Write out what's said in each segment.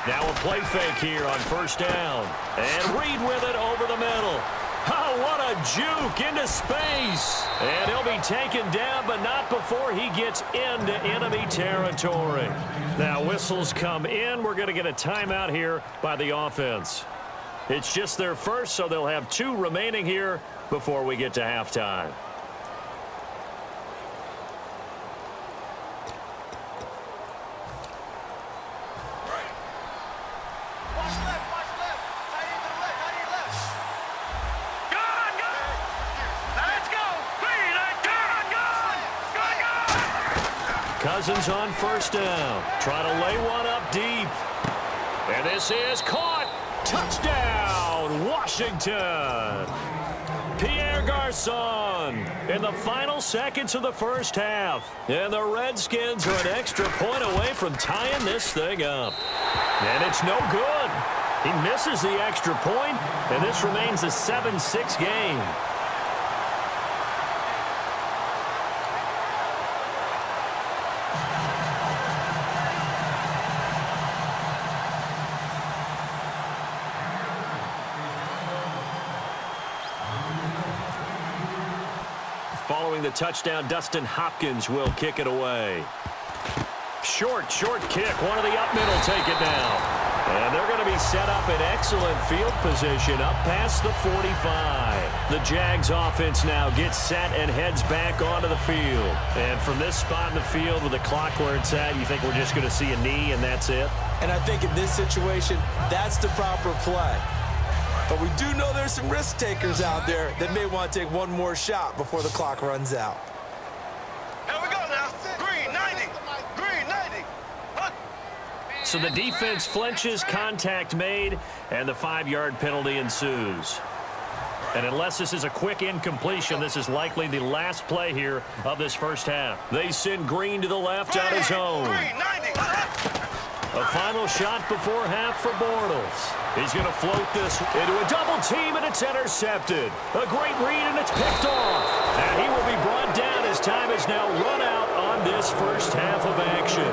Now a play fake here on first down. And Reed with it over the middle. Oh, what a juke into space. And he'll be taken down, but not before he gets into enemy territory. Now whistles come in. We're going to get a timeout here by the offense. It's just their first, so they'll have 2 remaining here before we get to halftime. Cousins on first down. Try to lay one up deep. And this is caught. Touchdown, Washington. Pierre Garçon in the final seconds of the first half. And the Redskins are an extra point away from tying this thing up. And it's no good. He misses the extra point, and this remains a 7-6 game. Following the touchdown, Dustin Hopkins will kick it away. Short kick. One of the up middle take it down. And they're going to be set up in excellent field position up past the 45. The Jags offense now gets set and heads back onto the field. And from this spot in the field with the clock where it's at, you think we're just going to see a knee and that's it? And I think in this situation, that's the proper play. But we do know there's some risk takers out there that may want to take one more shot before the clock runs out. Here we go now. Green 90. Green 90. Look. So the defense flinches, contact made, and the 5-yard penalty ensues. And unless this is a quick incompletion, this is likely the last play here of this first half. They send Green to the left on his own. Green 90. A final shot before half for Bortles. He's going to float this into a double team, and it's intercepted. A great read, and it's picked off. And he will be brought down as time is now run out on this first half of action.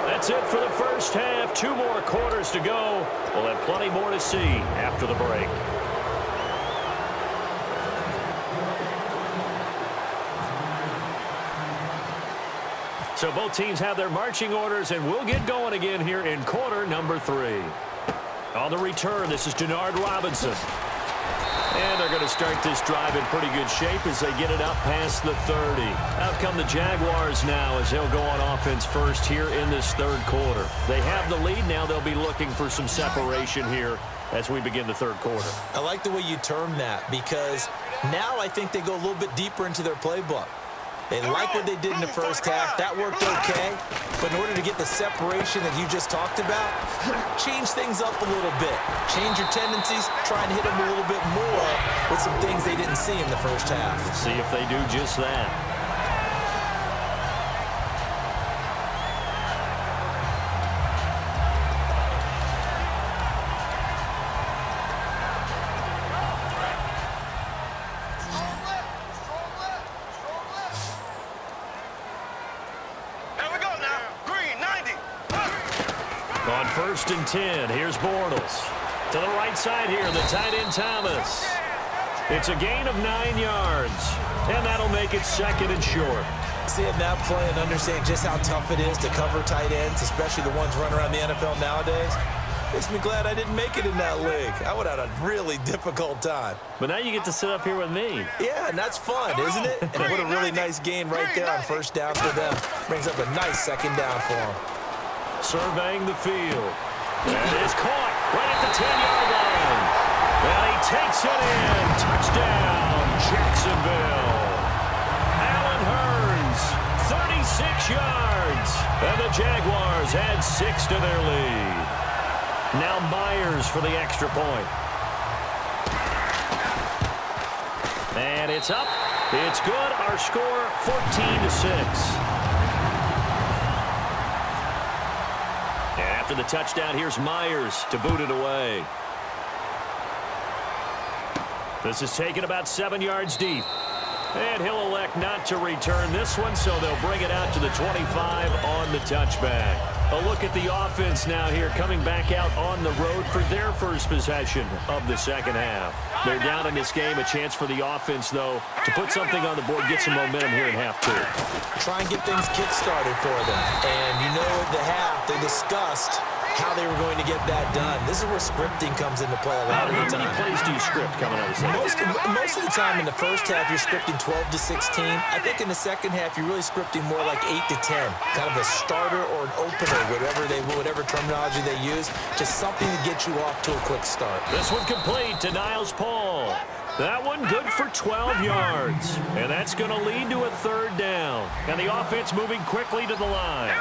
That's it for the first half. 2 more quarters to go. We'll have plenty more to see after the break. So both teams have their marching orders, and we'll get going again here in quarter number 3. On the return, this is Denard Robinson. And they're going to start this drive in pretty good shape as they get it up past the 30. Out come the Jaguars now as they'll go on offense first here in this third quarter. They have the lead. Now they'll be looking for some separation here as we begin the third quarter. I like the way you term that because now I think they go a little bit deeper into their playbook. They like what they did in the first half. That worked okay. But in order to get the separation that you just talked about, change things up a little bit. Change your tendencies. Try and hit them a little bit more with some things they didn't see in the first half. Let's see if they do just that. On 1st and 10, here's Bortles. To the right side here, the tight end Thomas. It's a gain of 9 yards, and that'll make it 2nd and short. Seeing that play and understanding just how tough it is to cover tight ends, especially the ones running around the NFL nowadays, makes me glad I didn't make it in that league. I would have had a really difficult time. But now you get to sit up here with me. Yeah, and that's fun, isn't it? And what a really nice gain right there on first down for them. Brings up a nice 2nd down for them. Surveying the field. And it's caught right at the 10-yard line. And he takes it in. Touchdown, Jacksonville. Allen Hurns, 36 yards. And the Jaguars add 6 to their lead. Now Myers for the extra point. And it's up. It's good. Our score, 14-6. After the touchdown, here's Myers to boot it away. This is taken about 7 yards deep. And he'll elect not to return this one, so they'll bring it out to the 25 on the touchback. A look at the offense now here, coming back out on the road for their first possession of the second half. They're down in this game. A chance for the offense, though, to put something on the board, get some momentum here in half two. Try and get things kick-started for them. And you know at the half, they discussed how they were going to get that done. This is where scripting comes into play a lot of the time. How many plays do you script coming out of the second? Most of the time in the first half, you're scripting 12 to 16. I think in the second half, you're really scripting more like 8 to 10. Kind of a starter or an opener, whatever terminology they use. Just something to get you off to a quick start. This one complete to Niles Paul. That one good for 12 yards. And that's going to lead to a third down. And the offense moving quickly to the line.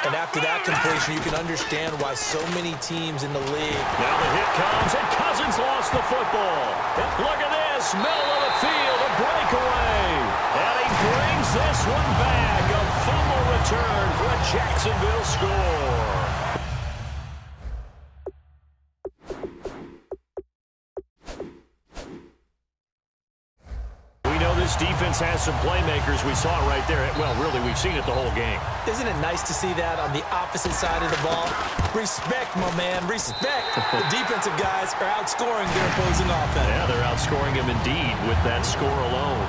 And after that completion, you can understand why so many teams in the league. Now the hit comes, and Cousins lost the football. Look at this, middle of the field, a breakaway. And he brings this one back, a fumble return for a Jacksonville score. This defense has some playmakers. We saw it right there. Well, really, we've seen it the whole game. Isn't it nice to see that on the opposite side of the ball? Respect, my man, respect. The defensive guys are outscoring their opposing offense. Yeah, they're outscoring them indeed with that score alone.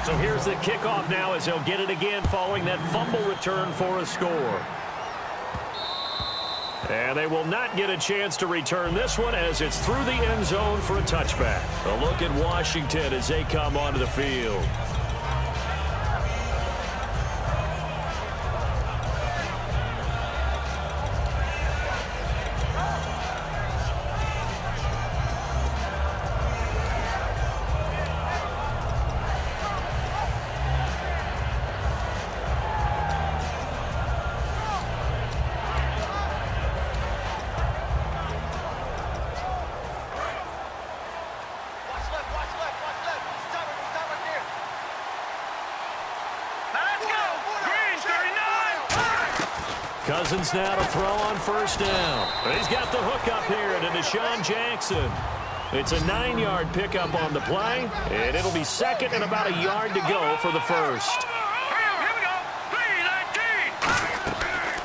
So here's the kickoff now as they'll get it again following that fumble return for a score. And they will not get a chance to return this one as it's through the end zone for a touchback. A look at Washington as they come onto the field. Cousins now to throw on first down. He's got the hook up here to Deshaun Jackson. It's a 9-yard pickup on the play, and it'll be second and about a yard to go for the first.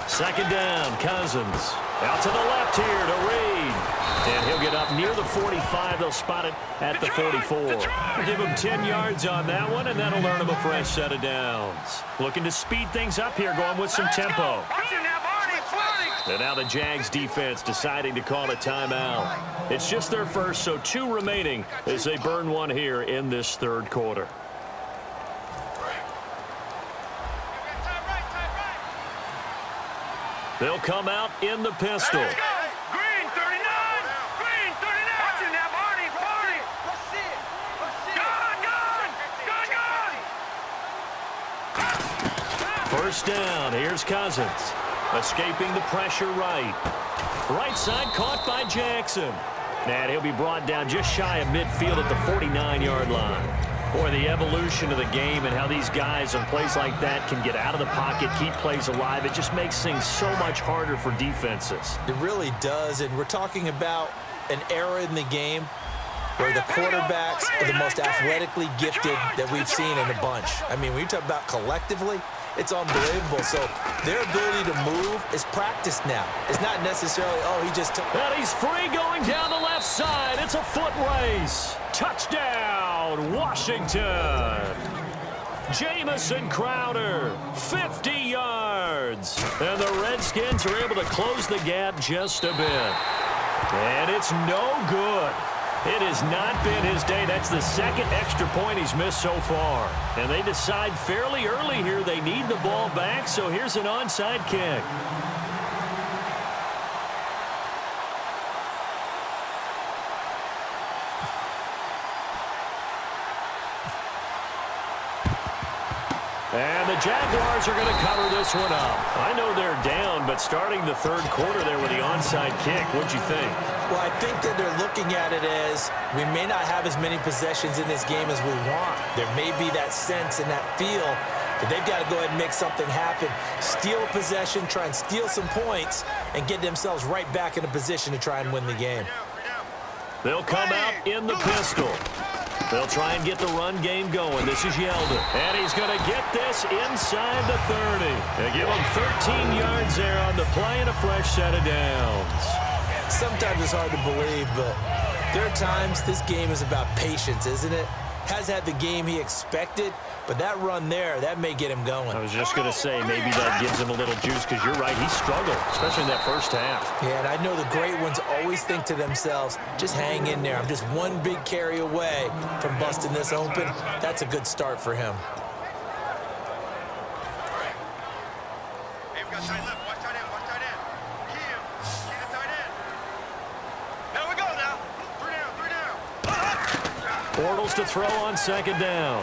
Second down, Cousins. Out to the left here to Reed. And he'll get up near the 45. They'll spot it at the 44. Give him 10 yards on that one, and that'll earn him a fresh set of downs. Looking to speed things up here, going with some tempo. And now the Jags defense deciding to call a timeout. It's just their first, so 2 remaining as they burn one here in this third quarter. They'll come out in the pistol. Green 39! Green 39! Watching that, Barney! Barney! Let's see it! Let's see it! Gun! Gun! Gun! First down, here's Cousins. Escaping the pressure right. Right side caught by Jackson. And he'll be brought down just shy of midfield at the 49-yard line. Boy, the evolution of the game and how these guys on plays like that can get out of the pocket, keep plays alive, it just makes things so much harder for defenses. It really does, and we're talking about an era in the game where the quarterbacks are the most athletically gifted that we've seen in a bunch. I mean, when you talk about collectively, it's unbelievable. So their ability to move is practiced now. It's not necessarily, oh, he just took. And he's free going down the left side. It's a foot race. Touchdown, Washington. Jamison Crowder, 50 yards. And the Redskins are able to close the gap just a bit. And it's no good. It has not been his day. That's the second extra point he's missed so far. And they decide fairly early here they need the ball back, so here's an onside kick. And the Jaguars are going to cover this one up. I know they're down, but starting the third quarter there with the onside kick, what'd you think? Well, I think that they're looking at it as we may not have as many possessions in this game as we want. There may be that sense and that feel that they've got to go ahead and make something happen. Steal a possession, try and steal some points, and get themselves right back in a position to try and win the game. They'll come out in the pistol. They'll try and get the run game going. This is Yeldon. And he's going to get this inside the 30. They give him 13 yards there on the play and a fresh set of downs. Sometimes it's hard to believe, but there are times this game is about patience, isn't it? Has had the game he expected, but that run there, that may get him going. I was just going to say, maybe that gives him a little juice, because you're right, he struggled, especially in that first half. Yeah, and I know the great ones always think to themselves, just hang in there. I'm just one big carry away from busting this open. That's a good start for him. Hey, we got tight left. Watch tight end. Watch tight end. Key him. Key the tight end. There we go now. Three down. Three down. Bortles to throw on second down.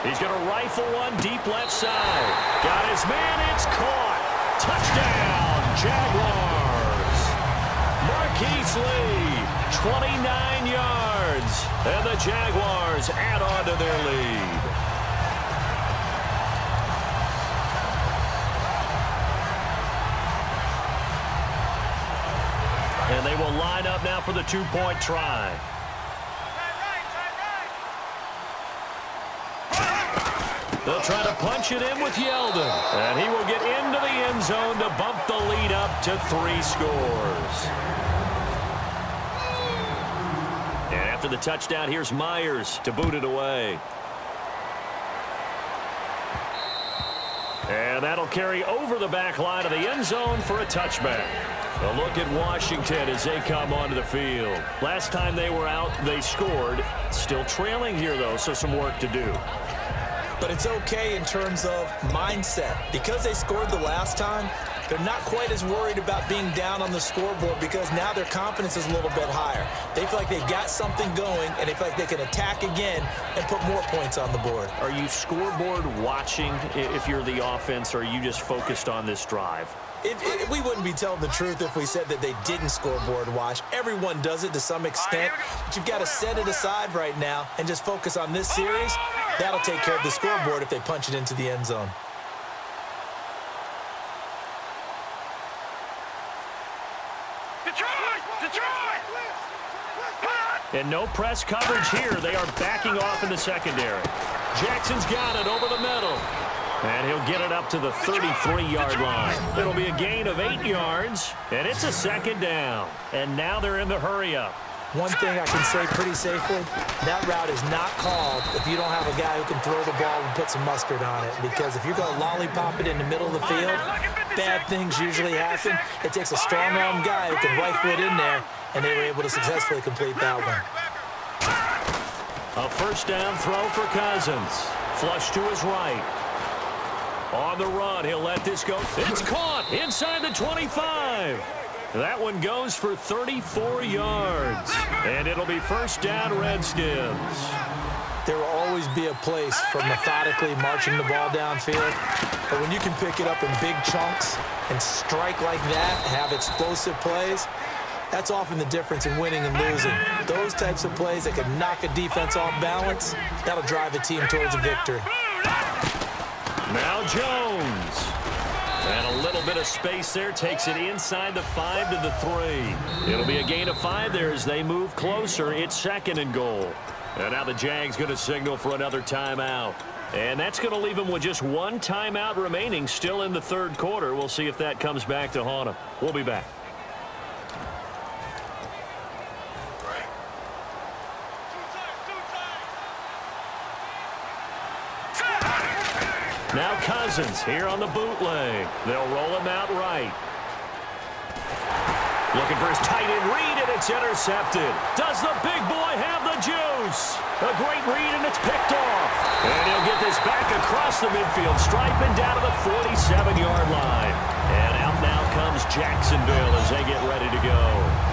He's going to rifle one deep left side. Got his man. It's caught. Touchdown, Jaguars. Marquise Lee, 29 yards. And the Jaguars add on to their lead. And they will line up now for the two-point try. They'll try to punch it in with Yeldon. And he will get into the end zone to bump the lead up to 3 scores. And after the touchdown, here's Myers to boot it away. And that'll carry over the back line of the end zone for a touchback. A look at Washington as they come onto the field. Last time they were out, they scored. Still trailing here, though, so some work to do. But it's okay in terms of mindset. Because they scored the last time, they're not quite as worried about being down on the scoreboard because now their confidence is a little bit higher. They feel like they've got something going, and they feel like they can attack again and put more points on the board. Are you scoreboard watching if you're the offense, or are you just focused on this drive? We wouldn't be telling the truth if we said that they didn't scoreboard watch. Everyone does it to some extent, but you've got to set it aside right now and just focus on this series. That'll take care of the scoreboard if they punch it into the end zone. Detroit! And no press coverage here. They are backing off in the secondary. Jackson's got it over the middle. And he'll get it up to the 33-yard line. It'll be a gain of 8 yards, and it's a second down. And now they're in the hurry-up. One thing I can say pretty safely, that route is not called if you don't have a guy who can throw the ball and put some mustard on it. Because if you're going to lollipop it in the middle of the field, bad things usually happen. It takes a strong-arm guy who can rifle it in there, and they were able to successfully complete that one. A first down throw for Cousins. Flush to his right. On the run, he'll let this go. It's caught inside the 25. That one goes for 34 yards. And it'll be first down, Redskins. There will always be a place for methodically marching the ball downfield. But when you can pick it up in big chunks and strike like that, have explosive plays, that's often the difference in winning and losing. Those types of plays that can knock a defense off balance, that'll drive a team towards a victory. Now Jones. And a little bit of space there. Takes it inside the 5 to the 3. It'll be a gain of 5 there as they move closer. It's second and goal. And now the Jags going to signal for another timeout. And that's going to leave them with just one timeout remaining still in the third quarter. We'll see if that comes back to haunt them. We'll be back. Now Cousins here on the bootleg. They'll roll him out right. Looking for his tight end read, and it's intercepted. Does the big boy have the juice? A great read, and it's picked off. And he'll get this back across the midfield stripe and down to the 47-yard line. And out now comes Jacksonville as they get ready to go.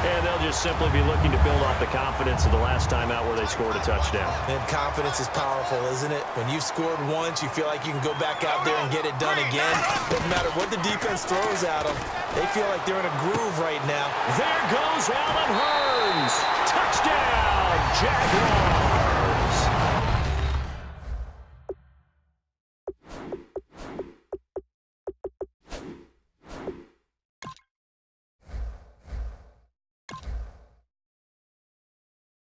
And they'll just simply be looking to build off the confidence of the last time out where they scored a touchdown. And confidence is powerful, isn't it? When you've scored once, you feel like you can go back out there and get it done again. Doesn't matter what the defense throws at them. They feel like they're in a groove right now. There goes Allen Hurns. Touchdown, Jaguars.